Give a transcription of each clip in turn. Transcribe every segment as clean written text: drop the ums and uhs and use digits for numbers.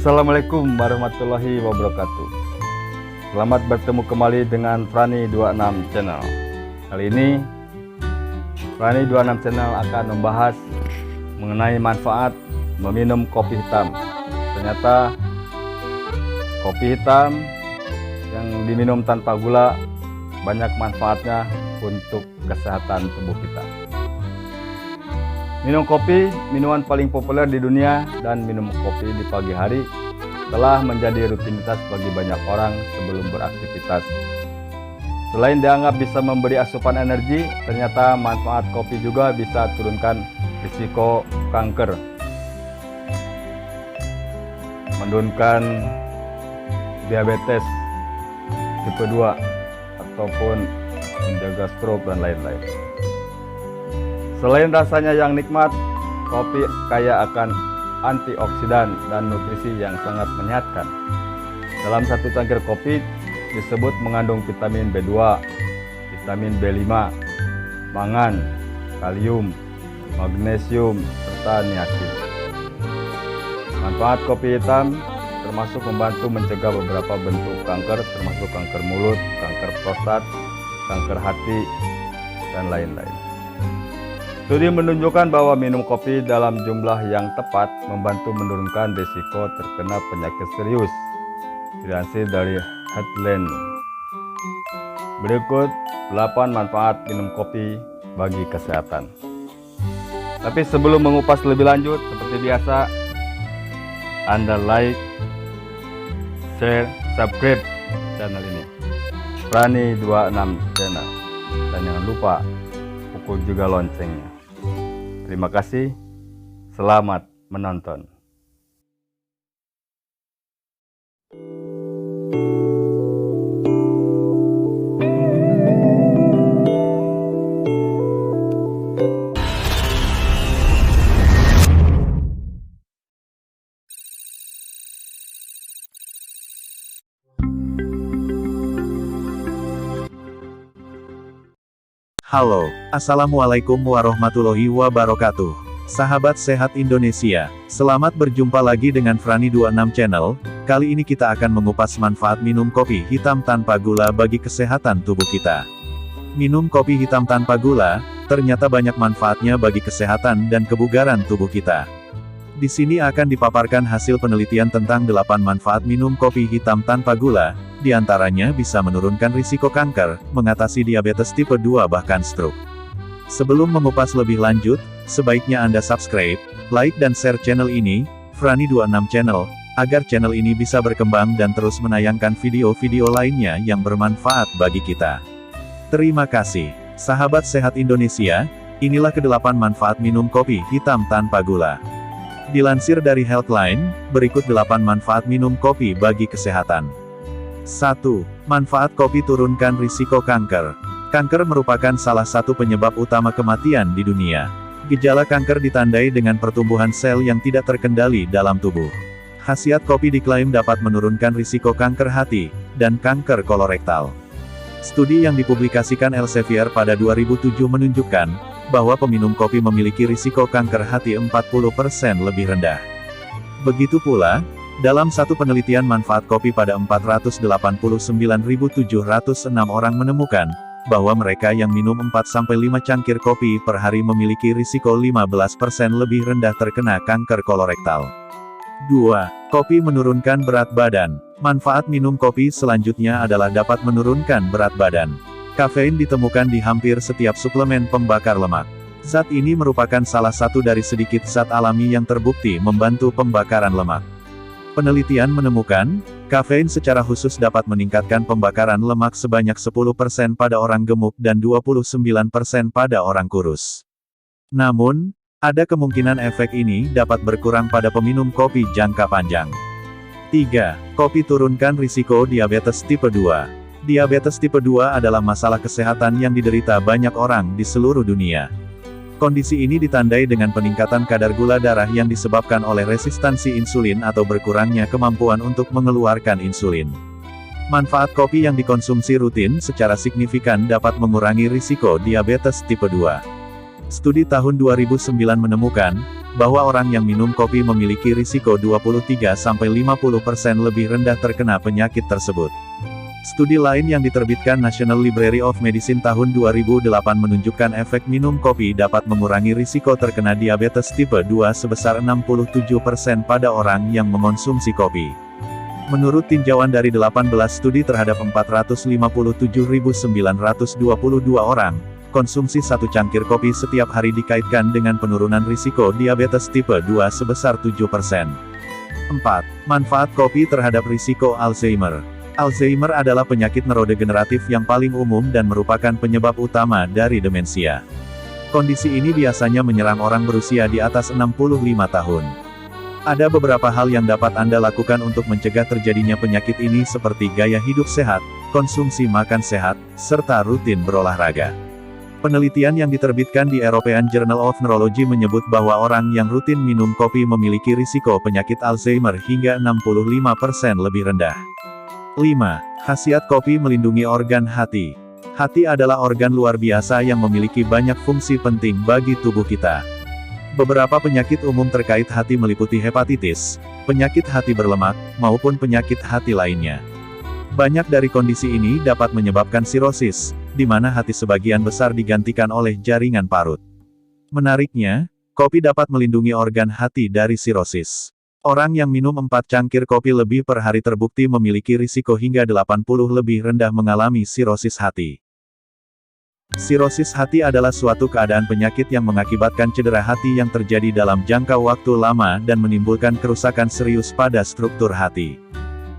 Assalamualaikum warahmatullahi wabarakatuh. Selamat bertemu kembali dengan Frani 26 Channel. Kali ini Frani 26 Channel akan membahas mengenai manfaat meminum kopi hitam. Ternyata kopi hitam yang diminum tanpa gula banyak manfaatnya untuk kesehatan tubuh kita. Minum kopi, minuman paling populer di dunia, dan minum kopi di pagi hari telah menjadi rutinitas bagi banyak orang sebelum beraktivitas. Selain dianggap bisa memberi asupan energi, ternyata manfaat kopi juga bisa turunkan risiko kanker, menurunkan diabetes tipe 2, ataupun menjaga stroke dan lain-lain. Selain rasanya yang nikmat, kopi kaya akan antioksidan dan nutrisi yang sangat menyehatkan. Dalam satu cangkir kopi disebut mengandung vitamin B2, vitamin B5, mangan, kalium, magnesium, serta niacin. Manfaat kopi hitam termasuk membantu mencegah beberapa bentuk kanker, termasuk kanker mulut, kanker prostat, kanker hati, dan lain-lain. Studi menunjukkan bahwa minum kopi dalam jumlah yang tepat membantu menurunkan risiko terkena penyakit serius. Dilansir dari Headline. Berikut 8 manfaat minum kopi bagi kesehatan. Tapi sebelum mengupas lebih lanjut, seperti biasa, Anda like, share, subscribe channel ini, Frani 26 Channel, dan jangan lupa pukul juga loncengnya. Terima kasih, selamat menonton. Halo, Assalamualaikum warahmatullahi wabarakatuh. Sahabat sehat Indonesia, selamat berjumpa lagi dengan Frani 26 Channel. Kali ini kita akan mengupas manfaat minum kopi hitam tanpa gula bagi kesehatan tubuh kita. Minum kopi hitam tanpa gula, ternyata banyak manfaatnya bagi kesehatan dan kebugaran tubuh kita. Di sini akan dipaparkan hasil penelitian tentang 8 manfaat minum kopi hitam tanpa gula. Di antaranya bisa menurunkan risiko kanker, mengatasi diabetes tipe 2 bahkan stroke. Sebelum mengupas lebih lanjut, sebaiknya Anda subscribe, like dan share channel ini, Frani 26 Channel, agar channel ini bisa berkembang dan terus menayangkan video-video lainnya yang bermanfaat bagi kita. Terima kasih. Sahabat sehat Indonesia, inilah ke-8 manfaat minum kopi hitam tanpa gula. Dilansir dari Healthline, berikut 8 manfaat minum kopi bagi kesehatan. 1. Manfaat kopi turunkan risiko kanker. Kanker merupakan salah satu penyebab utama kematian di dunia. Gejala kanker ditandai dengan pertumbuhan sel yang tidak terkendali dalam tubuh. Khasiat kopi diklaim dapat menurunkan risiko kanker hati, dan kanker kolorektal. Studi yang dipublikasikan Elsevier pada 2007 menunjukkan, bahwa peminum kopi memiliki risiko kanker hati 40% lebih rendah. Begitu pula, dalam satu penelitian manfaat kopi pada 489.706 orang menemukan, bahwa mereka yang minum 4-5 cangkir kopi per hari memiliki risiko 15% lebih rendah terkena kanker kolorektal. 2. Kopi menurunkan berat badan. Manfaat minum kopi selanjutnya adalah dapat menurunkan berat badan. Kafein ditemukan di hampir setiap suplemen pembakar lemak. Zat ini merupakan salah satu dari sedikit zat alami yang terbukti membantu pembakaran lemak. Penelitian menemukan, kafein secara khusus dapat meningkatkan pembakaran lemak sebanyak 10% pada orang gemuk dan 29% pada orang kurus. Namun, ada kemungkinan efek ini dapat berkurang pada peminum kopi jangka panjang. 3. Kopi turunkan risiko diabetes tipe 2. Diabetes tipe 2 adalah masalah kesehatan yang diderita banyak orang di seluruh dunia. Kondisi ini ditandai dengan peningkatan kadar gula darah yang disebabkan oleh resistansi insulin atau berkurangnya kemampuan untuk mengeluarkan insulin. Manfaat kopi yang dikonsumsi rutin secara signifikan dapat mengurangi risiko diabetes tipe 2. Studi tahun 2009 menemukan, bahwa orang yang minum kopi memiliki risiko 23-50% lebih rendah terkena penyakit tersebut. Studi lain yang diterbitkan National Library of Medicine tahun 2008 menunjukkan efek minum kopi dapat mengurangi risiko terkena diabetes tipe 2 sebesar 67% pada orang yang mengonsumsi kopi. Menurut tinjauan dari 18 studi terhadap 457.922 orang, konsumsi satu cangkir kopi setiap hari dikaitkan dengan penurunan risiko diabetes tipe 2 sebesar 7%. 4. Manfaat kopi terhadap risiko Alzheimer. Alzheimer adalah penyakit neurodegeneratif yang paling umum dan merupakan penyebab utama dari demensia. Kondisi ini biasanya menyerang orang berusia di atas 65 tahun. Ada beberapa hal yang dapat Anda lakukan untuk mencegah terjadinya penyakit ini seperti gaya hidup sehat, konsumsi makan sehat, serta rutin berolahraga. Penelitian yang diterbitkan di European Journal of Neurology menyebut bahwa orang yang rutin minum kopi memiliki risiko penyakit Alzheimer hingga 65% lebih rendah. 5. Khasiat kopi melindungi organ hati. Hati adalah organ luar biasa yang memiliki banyak fungsi penting bagi tubuh kita. Beberapa penyakit umum terkait hati meliputi hepatitis, penyakit hati berlemak, maupun penyakit hati lainnya. Banyak dari kondisi ini dapat menyebabkan sirosis, di mana hati sebagian besar digantikan oleh jaringan parut. Menariknya, kopi dapat melindungi organ hati dari sirosis. Orang yang minum 4 cangkir kopi lebih per hari terbukti memiliki risiko hingga 80 lebih rendah mengalami sirosis hati. Sirosis hati adalah suatu keadaan penyakit yang mengakibatkan cedera hati yang terjadi dalam jangka waktu lama dan menimbulkan kerusakan serius pada struktur hati.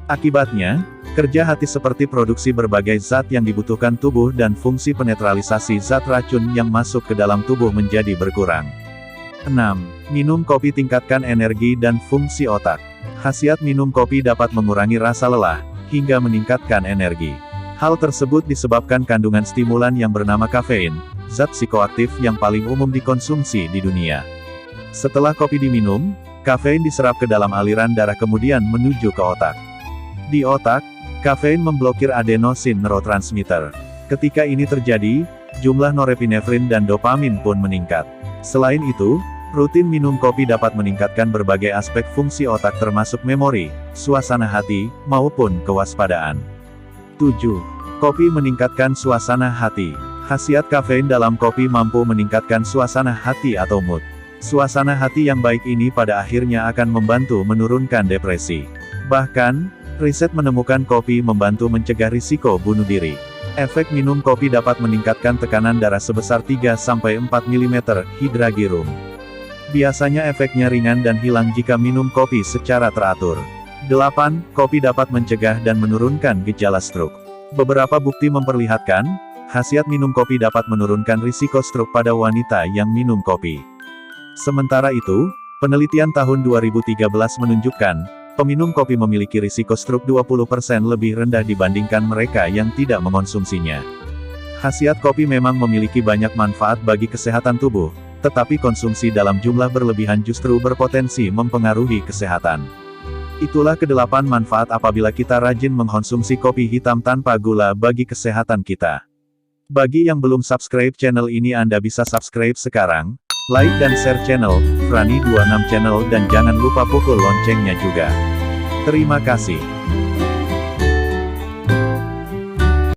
Akibatnya, kerja hati seperti produksi berbagai zat yang dibutuhkan tubuh dan fungsi penetralisasi zat racun yang masuk ke dalam tubuh menjadi berkurang. 6. Minum kopi tingkatkan energi dan fungsi otak. Khasiat minum kopi dapat mengurangi rasa lelah, hingga meningkatkan energi. Hal tersebut disebabkan kandungan stimulan yang bernama kafein, zat psikoaktif yang paling umum dikonsumsi di dunia. Setelah kopi diminum, kafein diserap ke dalam aliran darah kemudian menuju ke otak. Di otak, kafein memblokir adenosin neurotransmitter. Ketika ini terjadi, jumlah norepinefrin dan dopamin pun meningkat. Selain itu, rutin minum kopi dapat meningkatkan berbagai aspek fungsi otak termasuk memori, suasana hati, maupun kewaspadaan. 7. Kopi meningkatkan suasana hati. Khasiat kafein dalam kopi mampu meningkatkan suasana hati atau mood. Suasana hati yang baik ini pada akhirnya akan membantu menurunkan depresi. Bahkan, riset menemukan kopi membantu mencegah risiko bunuh diri. Efek minum kopi dapat meningkatkan tekanan darah sebesar 3-4 mm Hg. Biasanya efeknya ringan dan hilang jika minum kopi secara teratur. 8. Kopi dapat mencegah dan menurunkan gejala stroke. Beberapa bukti memperlihatkan, khasiat minum kopi dapat menurunkan risiko stroke pada wanita yang minum kopi. Sementara itu, penelitian tahun 2013 menunjukkan, peminum kopi memiliki risiko stroke 20% lebih rendah dibandingkan mereka yang tidak mengonsumsinya. Khasiat kopi memang memiliki banyak manfaat bagi kesehatan tubuh, tetapi konsumsi dalam jumlah berlebihan justru berpotensi mempengaruhi kesehatan. Itulah ke-8 manfaat apabila kita rajin mengkonsumsi kopi hitam tanpa gula bagi kesehatan kita. Bagi yang belum subscribe channel ini Anda bisa subscribe sekarang, like dan share channel, Frani 26 Channel dan jangan lupa pukul loncengnya juga. Terima kasih.